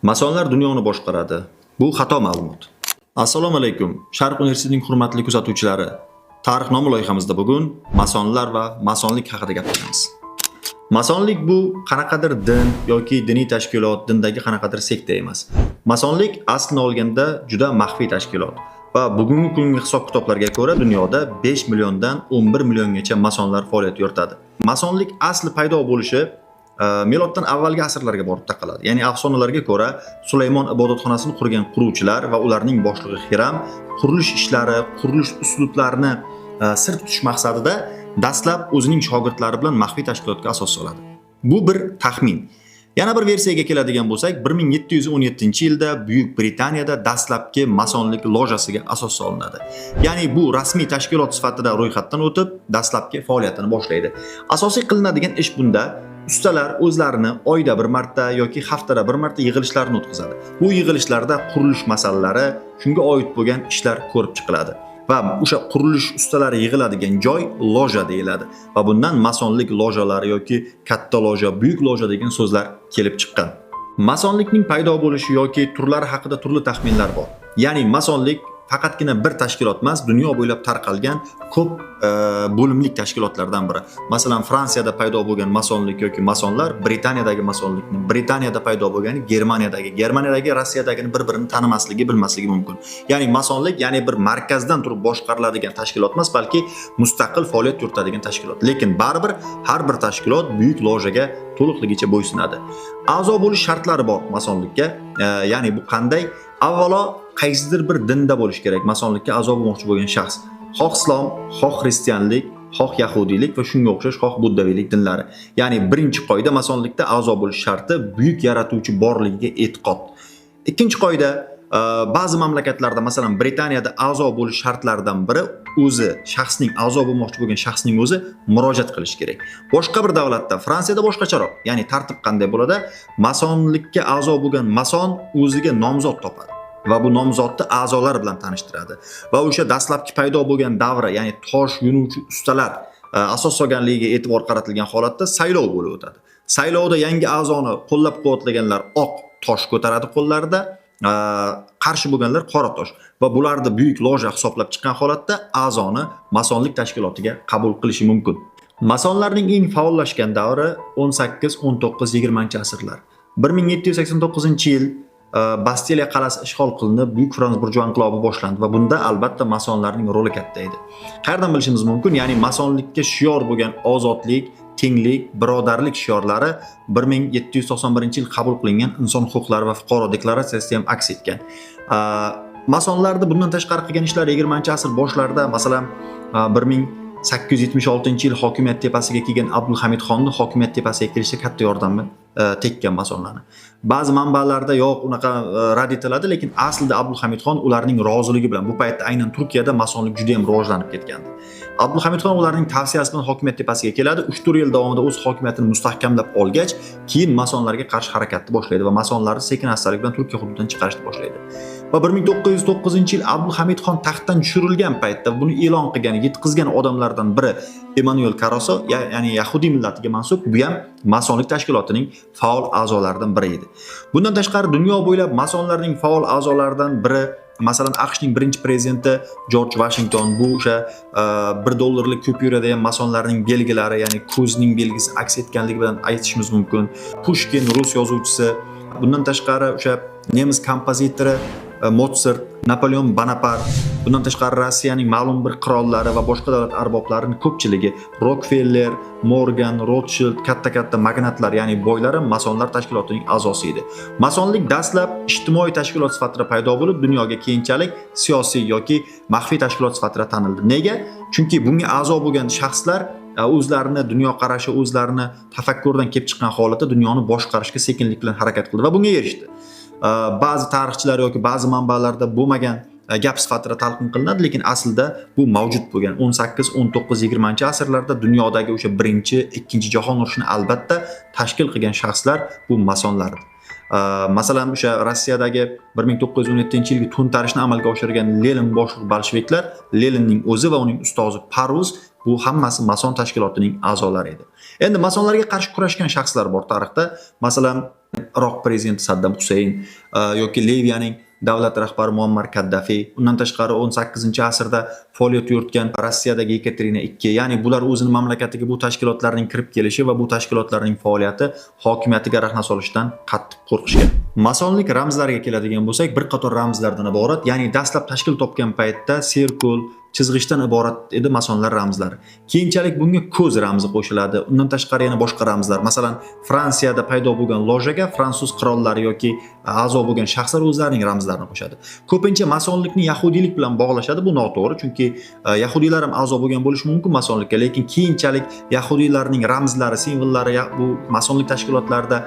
Masonlar dunyoni boshqaradi. Bu xato ma'lumot. Assalomu alaykum. Sharq universitetining hurmatli kuzatuvchilari. Tarixnoma loyihamizda bugun masonlar va masonlik haqida gapiramiz. Masonlik bu qanaqadir din yoki diniy tashkilot, dindagi qanaqadir sekta emas. Masonlik aslini olganda juda maxfiy tashkilot va bugungi kungi hisob-kitoblarga ko'ra dunyoda 5 milliondan 11 milliongacha masonlar faoliyat yuritadi. Masonlik asli paydo bo'lishi miloddan avvalgi asrlarga borib taqaladi. Ya'ni afsonalarga ko'ra Sulaymon ibodatxonasini qurgan quruvchilar va ularning boshlig'i Hiram qurilish ishlari, qurilish uslublarini sir tutish maqsadida dastlab o'zining shogirdlari bilan maxfiy tashkilotga asos soladi. Bu bir taxmin. Yana bir versiyaga keladigan bo'lsak, 1717-yilda Buyuk Britaniyada dastlabki masonlik lojasiga asos solinadi. Ya'ni bu rasmiy tashkilot sifatida ro'yxatdan o'tib, dastlabki faoliyatini boshlaydi. Asosiy qilinadigan ish bunda ustalar o'zlarini oyda bir marta yoki haftada bir marta yig'ilishlarni o'tkazadi. Bu yig'ilishlarda qurilish masalalari, shunga oid bo'lgan ishlar ko'rib chiqiladi. Va o'sha qurilish ustalari yig'iladigan joy loja deyiladi. Va bundan masonlik lojalari yoki katta loja, buyuk loja degan so'zlar kelib chiqqan. Masonlikning paydo bo'lishi yoki turlari haqida turli taxminlar bor. Ya'ni masonlik faqatgina bir tashkilot emas, dunyo bo'ylab tarqalgan ko'p bo'limlik tashkilotlardan biri. Masalan, Fransiyada paydo bo'lgan masonlik yoki masonlar Britaniyadagi masonlikni, Britaniyada paydo bo'lgani Germaniyadagi Rossiyadagini bir-birini tanimasligi, bilmasligi mumkin. Ya'ni masonlik bir markazdan turib boshqariladigan tashkilot emas, balki mustaqil faoliyat yuritadigan tashkilot. Lekin baribir har bir tashkilot buyuk lojaga to'liqligicha bo'ysunadi. A'zo bo'lish shartlari bor masonlikka. Ya'ni bu qanday? Avvalo, qaysidir bir dinda bo'lish kerak masonlikka a'zo bo'lmoqchi bo'lgan shaxs. Xoh islom, xoh xristianlik, xoh yahudiylik va shunga o'xshash xoh buddaviylik dinlari. Ya'ni birinchi qoida masonlikda a'zo bo'lish sharti buyuk yaratuvchi borligiga e'tiqod. Ikkinchi qoida, ba'zi mamlakatlarda, masalan Britaniyada a'zo bo'lish shartlaridan biri o'zi shaxsning a'zo bo'lmoqchi bo'lgan shaxsning o'zi murojaat qilish kerak. Boshqa bir davlatda, Fransiyada boshqacharoq. Ya'ni tartib qanday bo'ladi? Masonlikka a'zo bo'lgan mason o'ziga nomzod topadi va bu nomzodni a'zolar bilan tanishtiradi. Va o'sha dastlabki paydo bo'lgan davra, ya'ni tosh yunuvchi ustalar asos solganligiga e'tibor qaratilgan holatda saylov bo'lib o'tadi. Saylovda yangi a'zoni qo'llab-quvvatlaganlar oq tosh ko'taradi qo'llarida, qarshi bo'lganlar qora tosh va bularni buyuk loja hisoblab chiqqan holatda a'zoni masonlik tashkilotiga qabul qilishi mumkin. Masonlarning eng faollashgan davri 18, 19, 20-asrlar. 1789-yil Bastiliya qal'asi ishg'ol qilinib, Buyuk Fransuz burjua inqilobi boshlandi va bunda albatta masonlarning roli katta edi. Qayerdan bilishimiz mumkin? Ya'ni masonlikka shior bo'lgan ozodlik, tenglik, birodarlik shiorlari 1791-yil qabul qilingan inson huquqlari va fuqaro deklaratsiyasida ham aks etgan. Masonlarning bundan tashqari qilgan ishlari 20-asr boshlarida, masalan, 1876-yil hokimiyat tepasiga kelgan Abdulhamidxonni hokimiyat tepasiga kelishda katta yordami tekkan masonlarni. Ba'zi manbalarda yo'q, unaqa rad etiladi, lekin aslida Abdulhamidxon ularning roziligi bilan bu paytda aynan Turkiyada masonlik juda ham rivojlanib ketgandi. Abdulhamidxon ularning tavsiyasi bilan hokimiyat tepasiga keladi. 3-4 yil davomida o'z hokimiyatini mustahkamlab olgach, keyin masonlarga qarshi harakatni boshlaydi va masonlarni sekin-astalik bilan Turkiya hududidan chiqarishni boshlaydi. Va 1909-yil Abdulhamidxon taxtdan tushirilgan paytda buni e'lon qilgan, yetkazgan odamlardan biri Emmanuel Caroso, ya'ni Yahudiy millatiga mansub, bu ham masonlik tashkilotining faol a'zolaridan biri edi. Bundan tashqari dunyo bo'ylab masonlarning faol a'zolaridan biri, masalan, AQShning birinchi prezidenti George Washington, bu o'sha $1 kupyurada ham masonlarning belgilari, ya'ni ko'zning belgisi aks etganligi bilan aytishimiz mumkin. Pushkin, rus yozuvchisi, bundan tashqari o'sha nemis kompozitori Mozart, Napoleon Bonaparte, bundan tashqari Rossiyaning ma'lum bir qirollari va boshqa davlat arboblarining ko'pchiligi, Rockefeller, Morgan, Rothschild, katta magnatlar, ya'ni boylar ham masonlar tashkilotining a'zosi edi. Masonlik dastlab ijtimoiy tashkilot sifatida paydo bo'lib, dunyoga keyinchalik siyosiy yoki maxfiy tashkilot sifatida tanildi. Nega? Chunki bunga a'zo bo'lgan shaxslar o'zlarini dunyoqarashi, o'zlarini tafakkurdan kelib chiqqan holatda dunyoni boshqarishga sekinlik bilan harakat qildi va bunga erishdi. Ba'zi tarixchilar yoki ba'zi manbalarda bo'lmagan gap sifatida talqin qilinadi, lekin aslida bu mavjud bo'lgan. 18, 19, 20-asrlarda dunyodagi o'sha birinchi, ikkinchi jahon urushini albatta tashkil qilgan shaxslar bu masonlar. Masalan, o'sha Rossiyadagi 1917-yilgi to'ntarishni amalga oshirgan Lenin boshliq bolsheviklar, Leninning o'zi va uning ustozi Paruz, bu hammasi mason tashkilotining a'zolari edi. Endi masonlarga qarshi kurashgan shaxslar bor tarixda. Masalan, Iroq prezidenti Saddam Husayn yoki Liviyaning davlat rahbari Muammar Kaddafi, undan tashqari 18-asrda faoliyat yuritgan Rossiyadagi Yekaterina II, ya'ni bular o'zining mamlakatiga bu tashkilotlarning kirib kelishi va bu tashkilotlarning faoliyati hokimiyatiga rahna solishdan qattiq qo'rqishgan. Masonlik ramzlariga keladigan bo'lsak, bir qator ramzlardan iborat, ya'ni dastlab tashkil topgan paytda sirkul, chizg'ichdan iborat edi masonlar ramzlari. Keyinchalik bunga ko'z ramzi qo'shiladi. Undan tashqari yana boshqa ramzlar, masalan, Fransiyada paydo bo'lgan lojaga fransuz qirollari yoki a'zo bo'lgan shaxslar o'zlarining ramzlarini qo'shadi. Ko'pincha masonlikni yahudiylik bilan bog'lashadi. Bu noto'g'ri, chunki yahudiylar ham a'zo bo'lgan bo'lishi mumkin masonlikka, lekin keyinchalik yahudiylarning ramzlari, simvollari bu masonlik tashkilotlarida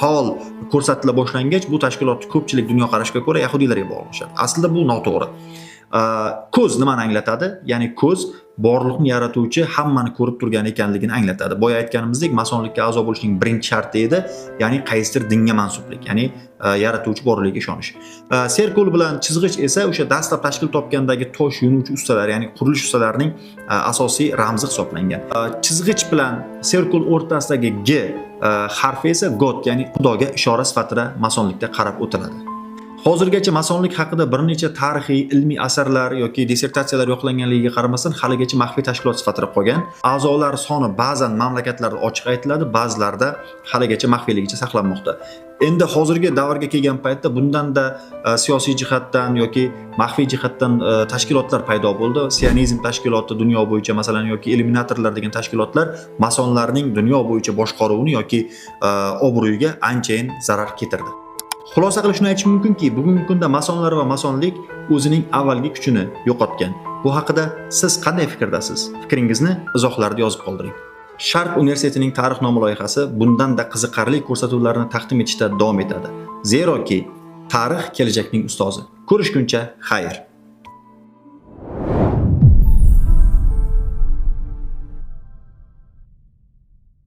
faol ko'rsatila boshlangach, bu tashkilotni ko'pchilik dunyoqarashga ko'ra yahudiylarga bog'lashadi. Aslida bu noto'g'ri. Ko'z nimani anglatadi? Ya'ni ko'z borliqni yaratuvchi hammani ko'rib turgan ekanligini anglatadi. Boya aytganimizdek, masonlikka a'zo bo'lishning birinchi sharti edi, ya'ni qaysidir dinga mansublik, ya'ni yaratuvchi borligiga ishonish. Serkul bilan chizg'ich esa o'sha dastlab tashkil topgandagi tosh yunuvchi ustalar, ya'ni qurilish ustalarining asosiy ramzi hisoblangan. Chizg'ich bilan serkul o'rtasidagi G harfi esa God, ya'ni Xudoga ishora sifatida masonlikda qarab o'tiladi. Hozirgacha masonlik haqida bir necha tarixiy, ilmiy asarlar yoki dissertatsiyalar yoqlanganligiga qaramasdan haligacha maxfiy tashkilot sifatida qolgan. A'zolar soni ba'zan mamlakatlarda ochiq aytiladi, ba'zilarda haligacha maxfiyligicha saqlanmoqda. Endi hozirgi davrga kelgan paytda bundan-da siyosiy jihatdan yoki maxfiy jihatdan tashkilotlar paydo bo'ldi. Sionizm tashkiloti dunyo bo'yicha, masalan, yoki Illuminatorlar degan tashkilotlar masonlarning dunyo bo'yicha boshqaruvini yoki obro'yiga anchayin zarar keltirdi. Xulosa qilib shuni aytish mumkinki, bugungi kunda masonlar va masonlik o'zining avvalgi kuchini yo'qotgan. Bu haqida siz qanday fikrdasiz? Fikringizni izohlarda yozib qoldiring. Sharq universitetining tarixnoma loyihasi bundan-da qiziqarli ko'rsatuvlarni taqdim etishda davom etadi. Zeroki tarix kelajakning ustozi. Ko'rishguncha xayr.